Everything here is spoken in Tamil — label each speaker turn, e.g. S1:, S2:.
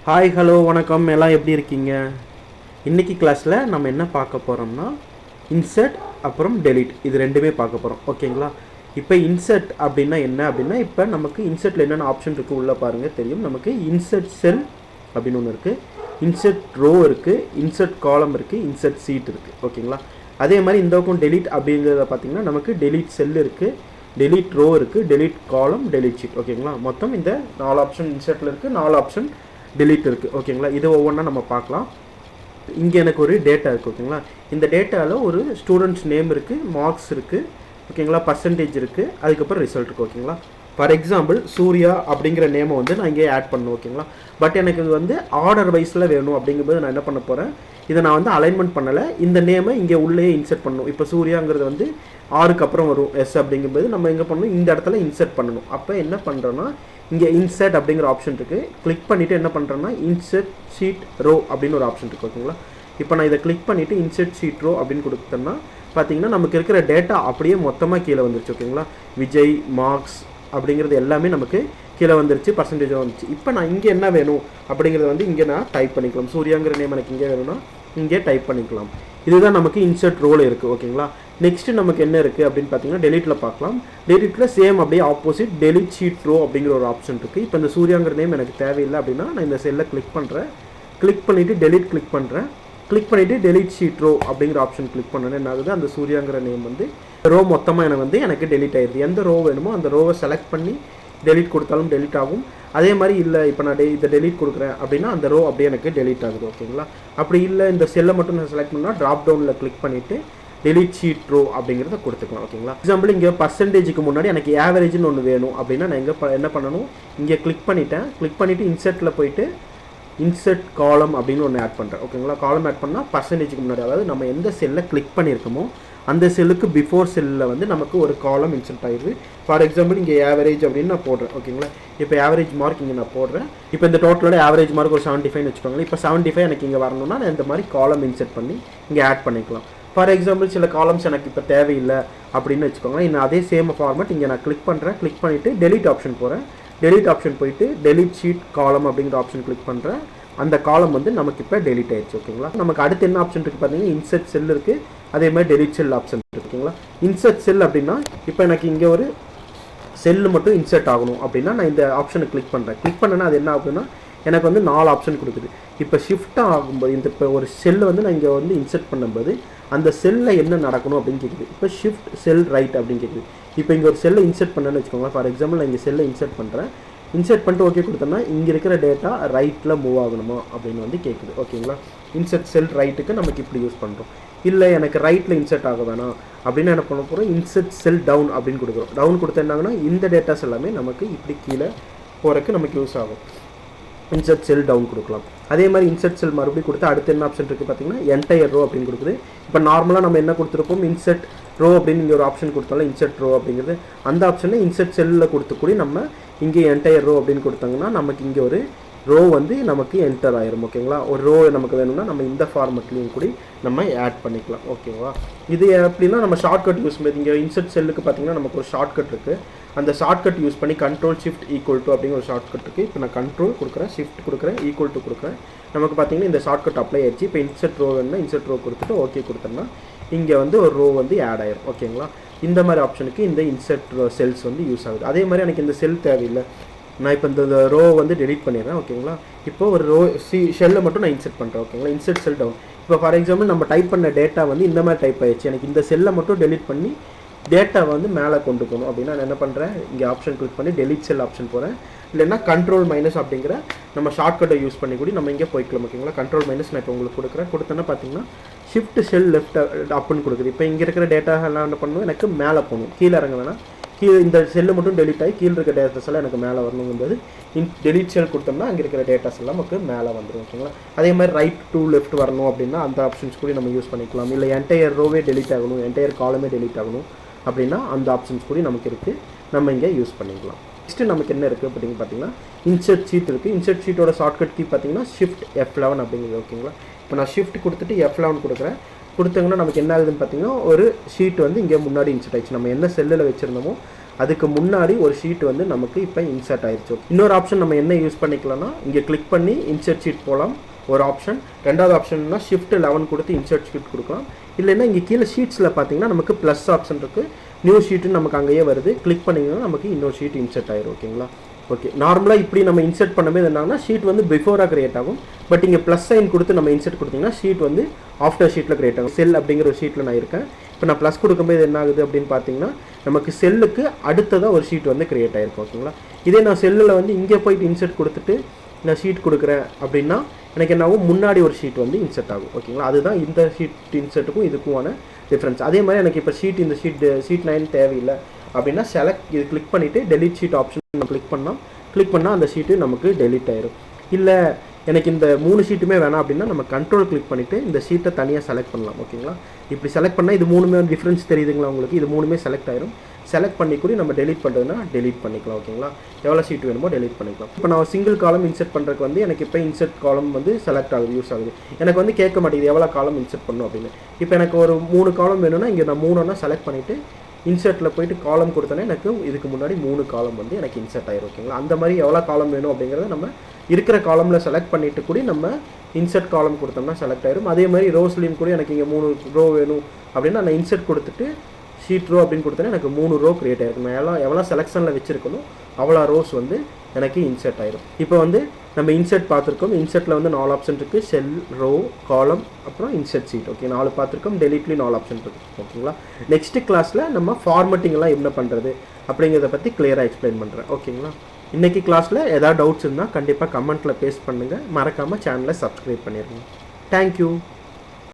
S1: ஹாய் ஹலோ வணக்கம், எல்லாம் எப்படி இருக்கீங்க? இன்றைக்கி கிளாஸில் நம்ம என்ன பார்க்க போகிறோம்னா இன்சர்ட் அப்புறம் டெலீட் இது ரெண்டுமே பார்க்க போகிறோம். ஓகேங்களா? இப்போ இன்சர்ட் அப்படின்னா என்ன அப்படின்னா, இப்போ நமக்கு இன்சர்ட்டில் என்னென்ன ஆப்ஷன் இருக்குது உள்ளே பாருங்கள் தெரியும். நமக்கு இன்சர்ட் செல் அப்படின்னு ஒன்று இருக்குது, இன்சர்ட் ரோ இருக்குது, இன்சர்ட் காலம் இருக்குது, இன்சர்ட் சீட் இருக்குது. ஓகேங்களா? அதே மாதிரி இந்த பக்கம் டெலீட் அப்படிங்கிறத பார்த்திங்கன்னா நமக்கு டெலீட் செல் இருக்குது, டெலீட் ரோ இருக்குது, டெலீட் காலம், டெலீட் ஷீட். ஓகேங்களா? மொத்தம் இந்த 4 ஆப்ஷன் இன்சர்ட்டில் இருக்குது, 4 ஆப்ஷன் டெலீட் இருக்குது. ஓகேங்களா? இது ஒவ்வொன்றா நம்ம பார்க்கலாம். இங்கே எனக்கு ஒரு டேட்டா இருக்குது. ஓகேங்களா? இந்த டேட்டாவில் ஒரு ஸ்டூடெண்ட்ஸ் நேம் இருக்குது, மார்க்ஸ் இருக்குது, ஓகேங்களா, பர்சன்டேஜ் இருக்குது, அதுக்கப்புறம் ரிசல்ட் இருக்குது. ஓகேங்களா? ஃபார் எக்ஸாம்பிள் சூர்யா அப்படிங்கிற நேமை வந்து நான் இங்கே ஆட் பண்ணணும். ஓகேங்களா? பட் எனக்கு இது வந்து ஆர்டர் வைஸில் வேணும். அப்படிங்கும்போது நான் என்ன பண்ண போகிறேன், இதை நான் வந்து அலைன்மெண்ட் பண்ணலை, இந்த நேமை இங்கே உள்ளே இன்சர்ட் பண்ணணும். இப்போ சூர்யாங்கிறது வந்து ஆறுக்கு அப்புறம் வரும் எஸ் அப்படிங்கும்போது நம்ம எங்கே பண்ணணும், இந்த இடத்துல இன்சர்ட் பண்ணணும். அப்போ என்ன பண்ணுறோன்னா, இங்கே இன்சர்ட் அப்படிங்கிற ஆப்ஷன் இருக்குது, கிளிக் பண்ணிவிட்டு என்ன பண்ணுறேன்னா இன்சர்ட் ஷீட் ரோ அப்படின்னு ஒரு ஆப்ஷன் இருக்குது. ஓகேங்களா? இப்போ நான் இதை கிளிக் பண்ணிவிட்டு இன்சர்ட் ஷீட் ரோ அப்படின்னு கொடுத்தேன்னா பார்த்தீங்கன்னா நமக்கு இருக்கிற டேட்டா அப்படியே மொத்தமாக கீழே வந்துருச்சு. ஓகேங்களா? விஜய், மார்க்ஸ் அப்படிங்கிறது எல்லாமே நமக்கு கீழே வந்துருச்சு, பர்சன்டேஜாக வந்துச்சு. இப்போ நான் இங்கே என்ன வேணும் அப்படிங்கிறத வந்து இங்கே நான் டைப் பண்ணிக்கலாம். சூர்யாங்கிற நேம் எனக்கு இங்கே வேணும்னா இங்கே டைப் பண்ணிக்கலாம். இதுதான் நமக்கு இன்சர்ட் ரோல் இருக்குது. ஓகேங்களா? நெக்ஸ்ட்டு நமக்கு என்ன இருக்குது அப்படின்னு பார்த்தீங்கன்னா டெலீட்டில் பார்க்கலாம். டெலீட்டில் சேம் அப்படியே ஆப்போசிட் டெலீட் ஷீட் ரோ அப்படிங்கிற ஒரு ஆப்ஷன் இருக்குது. இப்போ இந்த சூர்யாங்கிற நேம் எனக்கு தேவையில்லை அப்படின்னா நான் இந்த செல்லை கிளிக் பண்ணுறேன், கிளிக் பண்ணிவிட்டு டெலீட் கிளிக் பண்ணுறேன், கிளிக் பண்ணிவிட்டு டெலீட் ஷீட் ரோ அப்படிங்கிற ஆப்ஷன் கிளிக் பண்ணேன்னு என்ன ஆகுது, அந்த சூர்யாங்கிற நேம் வந்து ரோ மொத்தமாக எனக்கு டெலீட் ஆயிடுது. எந்த ரோ வேணுமோ அந்த ரோவை செலக்ட் பண்ணி டெலீட் கொடுத்தாலும் டெலீட் ஆகும். அதே மாதிரி இல்லை இப்போ நான் இதை டெலீட் கொடுக்குறேன் அப்படின்னா அந்த ரோ அப்படியே எனக்கு டெலீட் ஆகுது. ஓகேங்களா? அப்படி இல்லை இந்த செல்லை மட்டும் நான் செலக்ட் பண்ணால் ட்ராப் டவுனில் கிளிக் பண்ணிவிட்டு டெலீட் ஷீட் ரோ அப்படிங்கிறத கொடுத்துக்கலாம். ஓகேங்களா? எக்ஸாம்பிள் இங்கே பர்சன்டேஜுக்கு முன்னாடி எனக்கு ஆவரேஜ்னு ஒன்று வேணும் அப்படின்னா நான் என்ன பண்ணணும், இங்கே கிளிக் பண்ணிட்டேன், கிளிக் பண்ணிவிட்டு இன்சர்ட்டில் போயிட்டு இன்சர்ட் காலம் அப்படின்னு ஒன்று ஆட் பண்ணுறேன். ஓகேங்களா? காலம் ஆட் பண்ணால் பர்சன்டேஜுக்கு முன்னாடி, அதாவது நம்ம எந்த செல்லை கிளிக் பண்ணியிருக்கோமோ அந்த செல்லுக்கு பிஃபோர் செல்லில் வந்து நமக்கு ஒரு காலம் இன்சர்ட் ஆயிடுது. ஃபார் எக்ஸாம்பிள் இங்கே ஆவரேஜ் அப்படின்னு நான் போடுறேன். ஓகேங்களா? இப்போ ஆவரேஜ் மார்க் இங்கே நான் போடுறேன். இப்போ இந்த டோட்டலோட ஆவரேஜ் மார்க் ஒரு 75 வச்சுக்கோங்களேன். இப்போ 75 எனக்கு இங்கே வரணும்னா நான் இந்த மாதிரி காலம் இன்சர்ட் பண்ணி இங்கே ஆட் பண்ணிக்கலாம். ஃபார் எக்ஸாம்பிள் சில காலம்ஸ் எனக்கு இப்போ தேவையில்லை அப்படின்னு வச்சுக்கோங்களேன். இன்னும் அதே சேம் ஃபார்மேட் இங்கே நான் கிளிக் பண்ணுறேன், கிளிக் பண்ணிவிட்டு டெலீட் ஆப்ஷன் போகிறேன், டெலீட் ஆப்ஷன் போயிட்டு டெலீட் ஷீட் காலம் அப்படிங்கிற ஆப்ஷன் கிளிக் பண்ணுறேன். அந்த காலம் வந்து நமக்கு இப்போ டெலீட் ஆயிடுச்சு. ஓகேங்களா? நமக்கு அடுத்து என்ன ஆப்ஷன் இருக்குது பார்த்தீங்கன்னா இன்சர்ட் செல் இருக்குது, அதே மாதிரி டெலீட் செல் ஆப்ஷன் இருக்குது. ஓகேங்களா? இன்சர்ட் செல் அப்படின்னா இப்போ எனக்கு இங்கே ஒரு செல்லு மட்டும் இன்சர்ட் ஆகணும் அப்படின்னா நான் இந்த ஆப்ஷனை கிளிக் பண்ணுறேன். கிளிக் பண்ணேன்னா அது என்ன ஆகுதுன்னா எனக்கு வந்து 4 ஆப்ஷன் கொடுக்குது. இப்போ ஷிஃப்ட்டாக ஆகும்போது இந்த இப்போ ஒரு செல்லை வந்து நான் இங்கே வந்து இன்சர்ட் பண்ணும்போது அந்த செல்லில் என்ன நடக்கணும் அப்படின்னு கேட்குது. இப்போ ஷிஃப்ட் செல் ரைட் அப்படின்னு கேட்குது. இப்போ இங்கே ஒரு செல்லை இன்சர்ட் பண்ணேன்னு வச்சுக்கோங்களேன். ஃபார் எக்ஸாம்பிள் நான் இங்கே செல்லை இன்சர்ட் பண்ணுறேன், இன்சர்ட் பண்ணிட்டு ஓகே கொடுத்தோம்னா இங்கே இருக்கிற டேட்டா ரைட்டில் மூவ் ஆகணுமா அப்படின்னு வந்து கேட்குது. ஓகேங்களா? இன்சர்ட் செல் ரைட்டுக்கு நமக்கு இப்படி யூஸ் பண்ணுறோம். இல்லை எனக்கு ரைட்டில் இன்சர்ட் ஆக வேணாம் அப்படின்னு என்ன பண்ண போகிறோம், இன்சர்ட் செல் டவுன் அப்படின்னு கொடுக்குறோம். டவுன் கொடுத்தா என்னாங்கன்னா இந்த டேட்டாஸ் எல்லாமே நமக்கு இப்படி கீழே போகிறதுக்கு நமக்கு யூஸ் ஆகும். இன்சர்ட் செல் டவுன் கொடுக்கலாம். அதே மாதிரி இன்சர்ட் செல் மறுபடியும் கொடுத்து அடுத்து என்ன ஆப்ஷன் இருக்குது பார்த்தீங்கன்னா என்டையர் ரோ அப்படின்னு கொடுக்குது. இப்போ நார்மலாக நம்ம என்ன கொடுத்துருப்போம், இன்சர்ட் ரோ அப்படின்னு இங்கே ஒரு ஆப்ஷன் கொடுத்தாலும் இன்சர்ட் ரோ அப்படிங்கிறது அந்த ஆப்ஷனை இன்சர்ட் செல்லில் கொடுத்துக்கூடி நம்ம இங்கே என்டையர் ரோ அப்படின்னு கொடுத்தாங்கன்னா நமக்கு இங்கே ஒரு ரோ வந்து நமக்கு என்டர் ஆயிரும். ஓகேங்களா? ஒரு ரோ நமக்கு வேணும்னா நம்ம இந்த ஃபார்மெட்லேயும் கூட நம்ம ஆட் பண்ணிக்கலாம். ஓகேவா? இது எப்படின்னா நம்ம ஷார்ட்கட் யூஸ் பண்ணி இங்கே இன்சர்ட் செல்லுக்கு பார்த்தீங்கன்னா நமக்கு ஒரு ஷார்ட்கட் இருக்குது. அந்த ஷார்ட்கட் யூஸ் பண்ணி கண்ட்ரோல் ஷிஃப்ட் ஈக்குவல் டு அப்படிங்கிற ஒரு ஷார்ட்கட் இருக்குது. இப்போ நான் கண்ட்ரோல் கொடுக்குறேன், ஷிஃப்ட் கொடுக்குறேன், ஈக்குவல் டு கொடுக்குறேன். நமக்கு பார்த்தீங்கன்னா இந்த ஷார்ட்கட் அப்ளை ஆயிடுச்சு. இப்போ இன்சர்ட் ரோ வேணும்னா இன்சர்ட் ரோ கொடுத்துட்டு ஓகே கொடுத்தோம்னா இங்கே வந்து ஒரு ரோ வந்து ஆட் ஆயிரும். ஓகேங்களா? இந்த மாதிரி ஆப்ஷனுக்கு இந்த இன்சர்ட் செல்ஸ் வந்து யூஸ் ஆகுது. அதே மாதிரி எனக்கு இந்த செல் தேவையில்லை, நான் இப்போ இந்த ரோ வந்து டெலீட் பண்ணிடுறேன். ஓகேங்களா? இப்போ ஒரு ரோ ஷெல்லை மட்டும் நான் இன்சர்ட் பண்ணுறேன். ஓகேங்களா? இன்சர்ட் செல் டவுன். இப்போ ஃபார் எக்ஸாம்பிள் நம்ம டைப் பண்ண டேட்டா வந்து இந்த மாதிரி டைப் ஆயிடுச்சு, எனக்கு இந்த செல்லை மட்டும் டெலீட் பண்ணி டேட்டா வந்து மேலே கொண்டு போகணும் அப்படின்னா நான் என்ன பண்ணுறேன், இங்கே ஆப்ஷன் கிளிக் பண்ணி டெலீட் செல் ஆப்ஷன் போகிறேன். இல்லைன்னா கண்ட்ரோல் மைனஸ் அப்படிங்கிற நம்ம ஷார்ட்கட்டை யூஸ் பண்ணி கூட நம்ம இங்கே போய்க்கலாம். ஓகேங்களா? கண்ட்ரோல் மைனஸ் நான் இப்போ உங்களுக்கு கொடுக்குறேன். கொடுத்தோன்னா பார்த்தீங்கன்னா ஷிஃப்ட் செல் லெஃப்ட் அப்புன்னு கொடுக்குது. இப்போ இங்கே இருக்கிற டேட்டா எல்லாம் என்ன பண்ணணும், எனக்கு மேலே போகணும், கீழே இறங்க வேணாம். கீழே இந்த செல்லு மட்டும் டெலீட் ஆகி கீழே இருக்கிற டேட்டாஸ் எல்லாம் எனக்கு மேலே வரணுங்கும்போது டெலீட் செல் கொடுத்தோம்னா அங்கே இருக்கிற டேட்டாஸ் எல்லாம் நமக்கு மேலே வந்துடும். ஓகேங்களா? அதே மாதிரி ரைட் டு லெஃப்ட் வரணும் அப்படின்னா அந்த ஆப்ஷன்ஸ் கூட நம்ம யூஸ் பண்ணிக்கலாம். இல்லை என்டையர் ரோவே டெலீட் ஆகணும், என்டையர் காலமே டெலீட் ஆகணும் அப்படின்னா அந்த ஆப்ஷன்ஸ் கூட நமக்கு இருக்குது, நம்ம இங்கே யூஸ் பண்ணிக்கலாம். நெக்ஸ்ட்டு நமக்கு என்ன இருக்குது அப்படின்னு பார்த்தீங்கன்னா இன்சர்ட் ஷீட் இருக்குது. இன்சர்ட் ஷீட்டோட ஷார்ட்கட் கீ பார்த்தீங்கன்னா ஷிஃப்ட் F11 அப்படிங்கிறது. ஓகேங்களா? இப்போ நான் ஷிஃப்ட் கொடுத்துட்டு F11 கொடுக்குறேன். கொடுத்தங்கன்னா நமக்கு என்ன ஆகுதுன்னு பார்த்தீங்கன்னா ஒரு ஷீட் வந்து இங்கே முன்னாடி இன்சர்ட் ஆயிடுச்சு. நம்ம என்ன செல்லில் வச்சுருந்தோமோ அதுக்கு முன்னாடி ஒரு ஷீட் வந்து நமக்கு இப்போ இன்சர்ட் ஆயிடுச்சு. இன்னொரு ஆப்ஷன் நம்ம என்ன யூஸ் பண்ணிக்கலாம்னா, இங்கே கிளிக் பண்ணி இன்சர்ட் ஷீட் போகலாம் ஒரு ஆப்ஷன். ரெண்டாவது ஆப்ஷன்னா ஷிஃப்ட் 11 கொடுத்து இன்சர்ட் ஷீட் கொடுக்கலாம். இல்லைன்னா இங்கே கீழே ஷீட்ஸில் பார்த்தீங்கன்னா நமக்கு ப்ளஸ் ஆப்ஷன் இருக்குது, நியூ ஷீட்டுன்னு நமக்கு அங்கேயே வருது. கிளிக் பண்ணிங்கன்னா நமக்கு இன்னொரு ஷீட் இன்சர்ட் ஆயிரும். ஓகேங்களா? ஓகே, நார்மலாக இப்படி நம்ம இன்சர்ட் பண்ணும்போது என்னன்னா ஷீட் வந்து பிஃபோராக கிரியேட் ஆகும். பட் இங்கே ப்ளஸ் சைன் கொடுத்து நம்ம இன்சர்ட் கொடுத்தீங்கன்னா ஷீட் வந்து ஆஃப்டர் ஷீட்டில் கிரியேட் ஆகும். செல் அப்படிங்கிற ஒரு ஷீட்டில் நான் இருக்கேன். இப்போ நான் ப்ளஸ் கொடுக்கும்போது என்ன ஆகுது அப்படின்னு பார்த்தீங்கன்னா நமக்கு செல்லுக்கு அடுத்ததாக ஒரு ஷீட் வந்து கிரியேட் ஆகிருக்கும். ஓகேங்களா? இதே நான் செல்லில் வந்து இங்கே போயிட்டு இன்சர்ட் கொடுத்துட்டு நான் ஷீட் கொடுக்குறேன் அப்படின்னா எனக்கு என்ன ஆகும், முன்னாடி ஒரு ஷீட் வந்து இன்சர்ட் ஆகும். ஓகேங்களா? அதுதான் இந்த ஷீட் இன்சர்ட்டுக்கும் இதுக்குமான டிஃப்ரென்ஸ். அதே மாதிரி எனக்கு இப்போ இந்த ஷீட் 9 தேவையில்லை அப்படின்னா செலக்ட் இது கிளிக் பண்ணிவிட்டு டெலிட் ஷீட் ஆப்ஷன் நம்ம கிளிக் பண்ணால் அந்த ஷீட்டு நமக்கு டெலிட் ஆயிரும். இல்லை எனக்கு இந்த 3 ஷீட்டுமே வேணாம் அப்படின்னா நம்ம கண்ட்ரோல் கிளிக் பண்ணிவிட்டு இந்த ஷீட்டை தனியாக செலக்ட் பண்ணலாம். ஓகேங்களா? இப்படி செலக்ட் பண்ணால் இது 3மே டிஃப்ரென்ஸ் தெரியுதுங்களா உங்களுக்கு? இது 3மே செலக்ட் ஆயிரும். செலக்ட் பண்ணி கூட நம்ம டெலிட் பண்ணுறதுனா டெலிட் பண்ணிக்கலாம். ஓகேங்களா? எவ்வளோ ஷீட் வேணுமோ டெலிட் பண்ணிக்கலாம். இப்போ நான் சிங்கிள் காலம் இன்சர்ட் பண்ணுறதுக்கு வந்து எனக்கு இப்போ இன்சர்ட் காலம் வந்து செலக்ட் ஆகுது, யூஸ் ஆகுது. எனக்கு வந்து கேட்க மாட்டேங்குது எவ்வளோ காலம் இன்சர்ட் பண்ணணும் அப்படின்னு. இப்போ எனக்கு ஒரு 3 காலம் வேணும்னா இங்கே நான் 3 செலக்ட் பண்ணிவிட்டு இன்சர்ட்டில் போய்ட்டு காலம் கொடுத்தோன்னே எனக்கு இதுக்கு முன்னாடி 3 காலம் வந்து எனக்கு இன்சர்ட் ஆயிரும். ஓகேங்களா? அந்த மாதிரி எவ்வளோ காலம் வேணும் அப்படிங்கிறத நம்ம இருக்கிற காலமில் செலக்ட் பண்ணிவிட்டு கூட நம்ம இன்சர்ட் காலம் கொடுத்தோம்னா செலக்ட் ஆயிரும். அதே மாதிரி ரோஸ்லேயும் கூட எனக்கு இங்கே 3 ரோ வேணும் அப்படின்னா நான் இன்சர்ட் கொடுத்துட்டு ஷீட் ரோ அப்படின்னு கொடுத்தோன்னா எனக்கு 3 ரோ கிரியேட் ஆகிருக்கும். நான் எவ்வளோ செலெக்ஷனில் வச்சுருக்கணும் அவ்வளோ ரோஸ் வந்து எனக்கு இன்சர்ட் ஆயிரும். இப்போ வந்து நம்ம இன்சர்ட் பார்த்துருக்கோம். இன்சர்ட்டில் வந்து 4 ஆப்ஷன் இருக்குது, செல், ரோ, காலம், அப்புறம் இன்சர்ட் ஷீட். ஓகே, 4 பார்த்துருக்கோம். டெலிட்லேயும் 4 ஆப்ஷன் இருக்குது. ஓகேங்களா? நெக்ஸ்ட்டு கிளாஸில் நம்ம ஃபார்மட்டிங்லாம் என்ன பண்ணுறது அப்படிங்கிறத பற்றி கிளியராக எக்ஸ்பிளைன் பண்ணுறேன். ஓகேங்களா? இன்றைக்கி கிளாஸில் ஏதாவது டவுட்ஸ் இருந்தால் கண்டிப்பாக கமெண்ட்டில் பேஸ்ட் பண்ணுங்கள். மறக்காமல் சேனலை சப்ஸ்கிரைப் பண்ணிடுங்க. தேங்க்யூ.